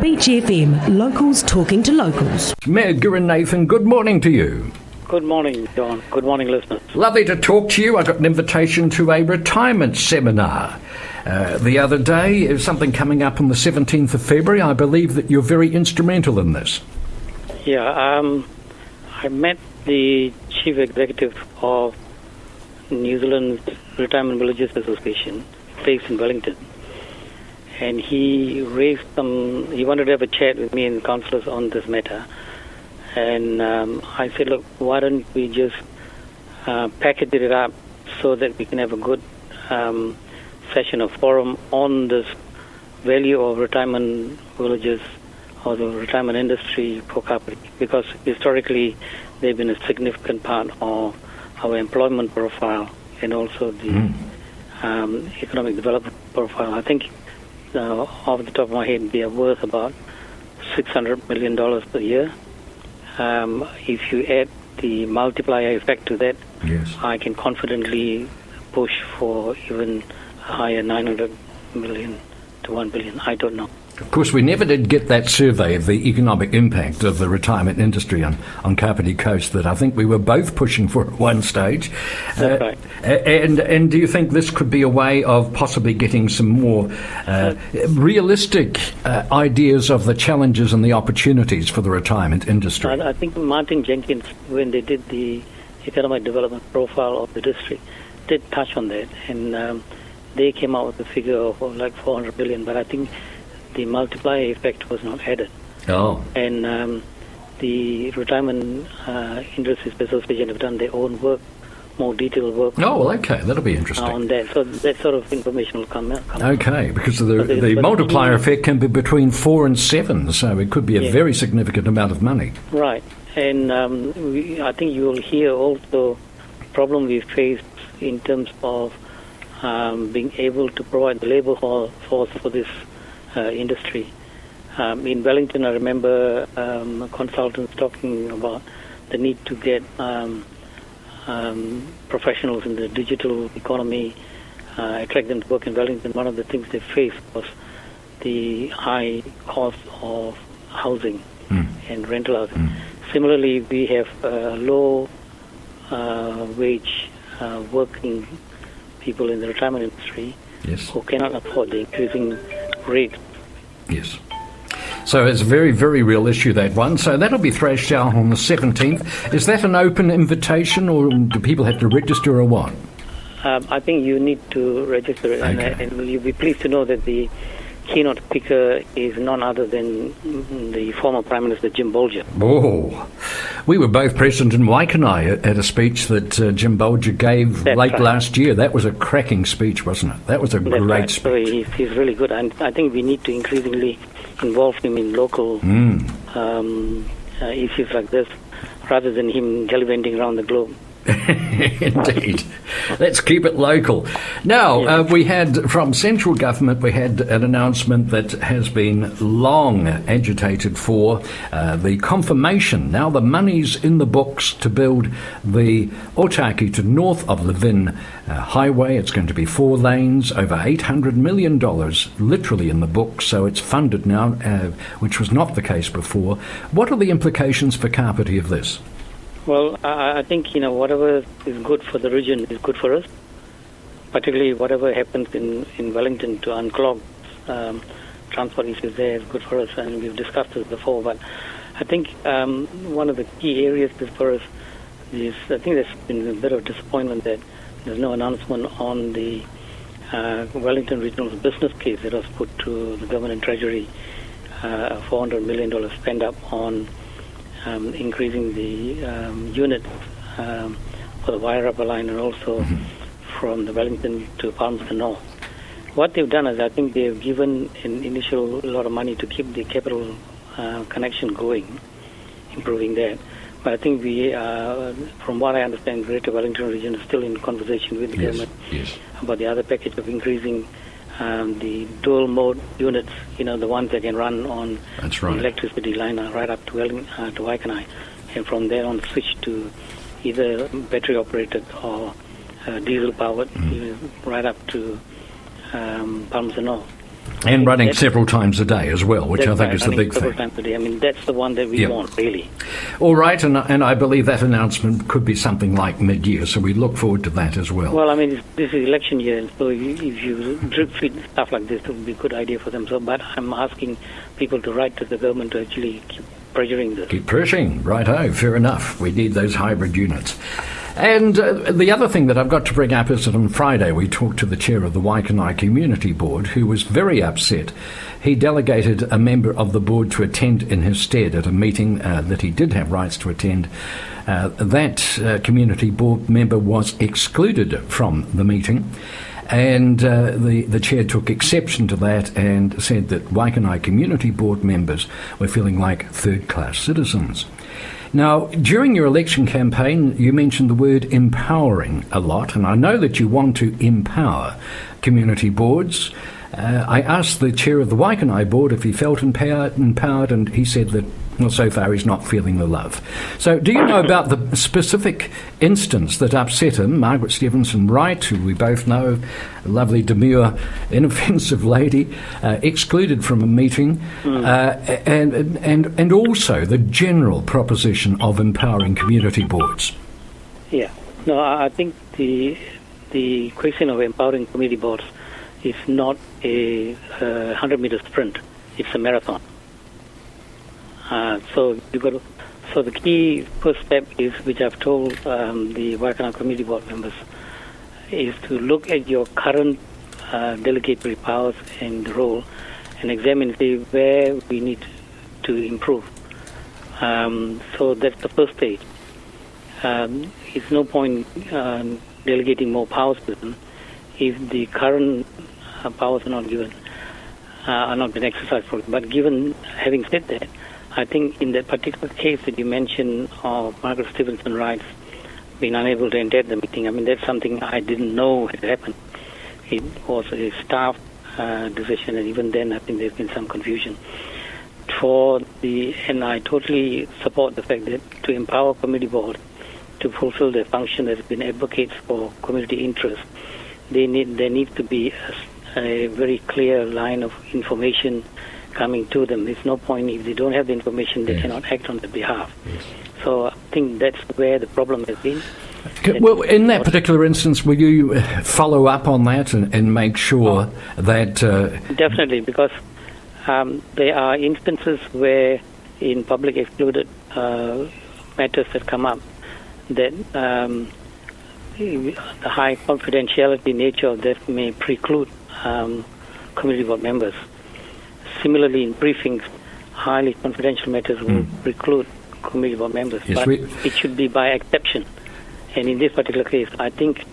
Beach FM, locals talking to locals. Mayor Gurunathan, good morning to you. Good morning, John. Good morning, listeners. Lovely to talk to you. I got an invitation to a retirement seminar the other day. There's something coming up on the 17th of February. I believe that you're very instrumental in this. Yeah, I met the chief executive of New Zealand's Retirement Villages Association, based in Wellington, and he wanted to have a chat with me and the councillors on this matter. And I said, look, why don't we just package it up so that we can have a good session or forum on this value of retirement villages or the retirement industry for Kapiti, because historically they've been a significant part of our employment profile and also the economic development profile. I think off the top of my head, they are worth about $600 million per year. If you add the multiplier effect to that, yes, I can confidently push for even a higher 900 million to 1 billion. I don't know. Of course, we never did get that survey of the economic impact of the retirement industry on Kapiti Coast that I think we were both pushing for at one stage. That's right. And do you think this could be a way of possibly getting some more realistic ideas of the challenges and the opportunities for the retirement industry? I think Martin Jenkins, when they did the economic development profile of the district, did touch on that, and they came out with a figure of like 400 billion, but I think the multiplier effect was not added. Oh. And the Retirement Industries Association have done their own work, more detailed work. Oh, well, okay, that'll be interesting. On that. So that sort of information will come out. Okay, because the multiplier effect can be between 4 and 7, so it could be a very significant amount of money. Right. And I think you will hear also the problem we faced in terms of being able to provide the labour force for this industry. In Wellington, I remember consultants talking about the need to get professionals in the digital economy, attract them to work in Wellington. One of the things they faced was the high cost of housing and rental housing. Similarly, we have low wage working people in the retirement industry who cannot afford the increasing rate. Yes. So it's a very, very real issue, that one. So that'll be thrashed out on the 17th. Is that an open invitation, or do people have to register, or what? I think you need to register, and you'll be pleased to know that the keynote speaker is none other than the former Prime Minister Jim Bolger. Oh, we were both present in Waikanai at a speech that Jim Bolger gave last year. That was a cracking speech, wasn't it? That was a great speech. So he's really good, and I think we need to increasingly involve him in local issues like this, rather than him gallivanting around the globe. Indeed. Let's keep it local. Now, we had, from central government, we had an announcement that has been long agitated for, the confirmation. Now the money's in the books to build the Otaki to NOrth Levin Highway. It's going to be 4 lanes, over $800 million, literally in the books, so it's funded now, which was not the case before. What are the implications for Kapiti of this? Well, I think, whatever is good for the region is good for us, particularly whatever happens in Wellington to unclog transport issues there is good for us, and we've discussed this before. But I think one of the key areas for us is, I think there's been a bit of disappointment that there's no announcement on the Wellington Regional business case that was put to the government and Treasury, a $400 million spend up on increasing the units for the Wairarapa line, and also from the Wellington to Palmerston North. What they've done is, I think they've given an initial lot of money to keep the capital connection going, improving that. But I think we, from what I understand, Greater Wellington region is still in conversation with the government about the other package of increasing the dual mode units, the ones that can run on the electricity line right up to Waikanai, and from there on switch to either battery operated or diesel powered, right up to Palmerston North. And running several times a day as well, which I think is the big thing. Times a day. I mean, that's the one that we want, really. All right, and I believe that announcement could be something like mid-year, so we look forward to that as well. Well, I mean, this is election year, and so if you drip feed stuff like this, it would be a good idea for them. So, but I'm asking people to write to the government to actually keep pressuring this. Keep pushing, righto, fair enough. We need those hybrid units. And the other thing that I've got to bring up is that on Friday we talked to the chair of the Waikanai Community Board, who was very upset. He delegated a member of the board to attend in his stead at a meeting that he did have rights to attend. That community board member was excluded from the meeting, and the chair took exception to that and said that Waikanai Community Board members were feeling like third-class citizens. Now, during your election campaign, you mentioned the word empowering a lot, and I know that you want to empower community boards. I asked the chair of the Waikanai board if he felt empowered, and he said that, well, so far he's not feeling the love. So do you know about the specific instance that upset him? Margaret Stevenson Wright, who we both know, a lovely, demure, inoffensive lady, excluded from a meeting, and also the general proposition of empowering community boards. Yeah. No, I think the question of empowering community boards is not a 100-meter sprint. It's a marathon. So the key first step is, which I've told the Waikanai Community Board members, is to look at your current delegatory powers and role and examine where we need to improve. So that's the first stage. It's no point delegating more powers to them if the current powers are not given, are not been exercised for it. But having said that, I think in that particular case that you mentioned of Margaret Stevenson Wright's being unable to attend the meeting, I mean, that's something I didn't know had happened. It was a staff decision, and even then I think there's been some confusion. And I totally support the fact that to empower community boards to fulfill their function as being advocates for community interests, there needs to be a very clear line of information coming to them. There's no point if they don't have the information, they cannot act on their behalf. Yes. So I think that's where the problem has been. Well, in that particular instance, will you follow up on that and make sure that... Definitely, because there are instances where in public excluded matters that come up that the high confidentiality nature of that may preclude community board members. Similarly, in briefings, highly confidential matters will preclude community board members, but it should be by exception. And in this particular case, I think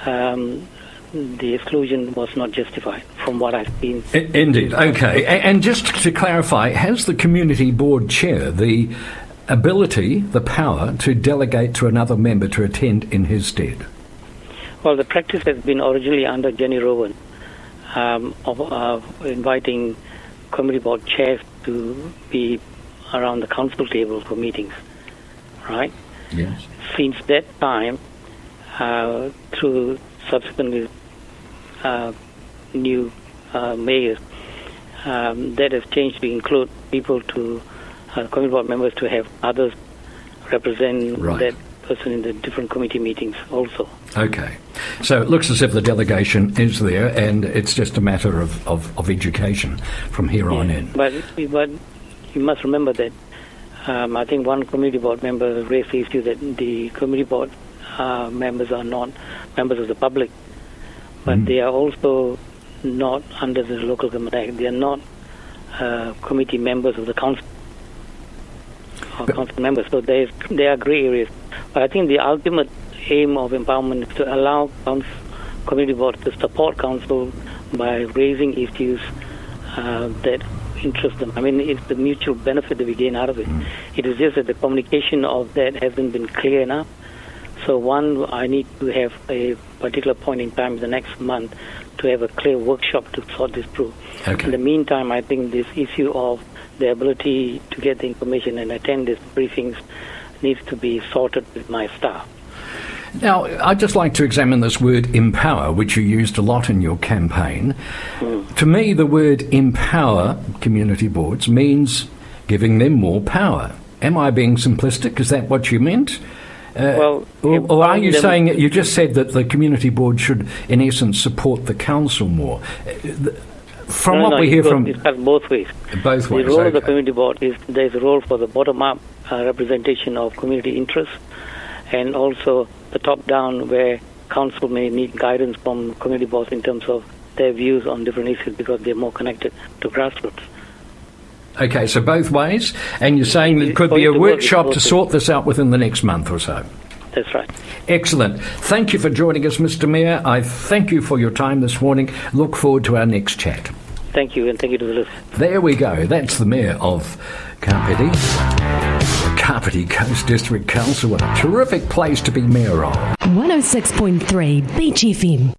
the exclusion was not justified from what I've seen. Indeed. Okay. And just to clarify, has the community board chair the ability, the power, to delegate to another member to attend in his stead? Well, the practice has been originally under Jenny Rowan of inviting community board chairs to be around the council table for meetings, right? Yes. Since that time, through subsequently new mayors, that has changed to include people to community board members to have others represent that person in the different committee meetings also. Okay. So it looks as if the delegation is there, and it's just a matter of education from here on in. But you must remember that I think one community board member raised the issue that the community board members are not members of the public, but they are also not under the Local Government Act. They are not committee members of the council or council members. So there are grey areas. But I think the ultimate aim of empowerment is to allow community boards to support council by raising issues that interest them. I mean, it's the mutual benefit that we gain out of it. It is just that the communication of that hasn't been clear enough. So I need to have a particular point in time the next month to have a clear workshop to sort this through. Okay. In the meantime, I think this issue of the ability to get the information and attend these briefings needs to be sorted with my staff. Now, I'd just like to examine this word empower, which you used a lot in your campaign. To me, the word empower community boards means giving them more power. Am I being simplistic? Is that what you meant? Or are you saying, you just said that the community board should, in essence, support the council more? From what we hear from... It's both ways. Both ways, the role of the community board is, there's a role for the bottom-up representation of community interests, and also the top-down, where council may need guidance from community boards in terms of their views on different issues, because they're more connected to grassroots. Okay, so both ways, and you're saying there could be a workshop to sort this out within the next month or so. That's right. Excellent. Thank you for joining us, Mr. Mayor. I thank you for your time this morning. Look forward to our next chat. Thank you, and thank you to the listeners. There we go. That's the Mayor of Kapiti. The Kapiti Coast District Council. What a terrific place to be mayor of. 106.3 Beach FM.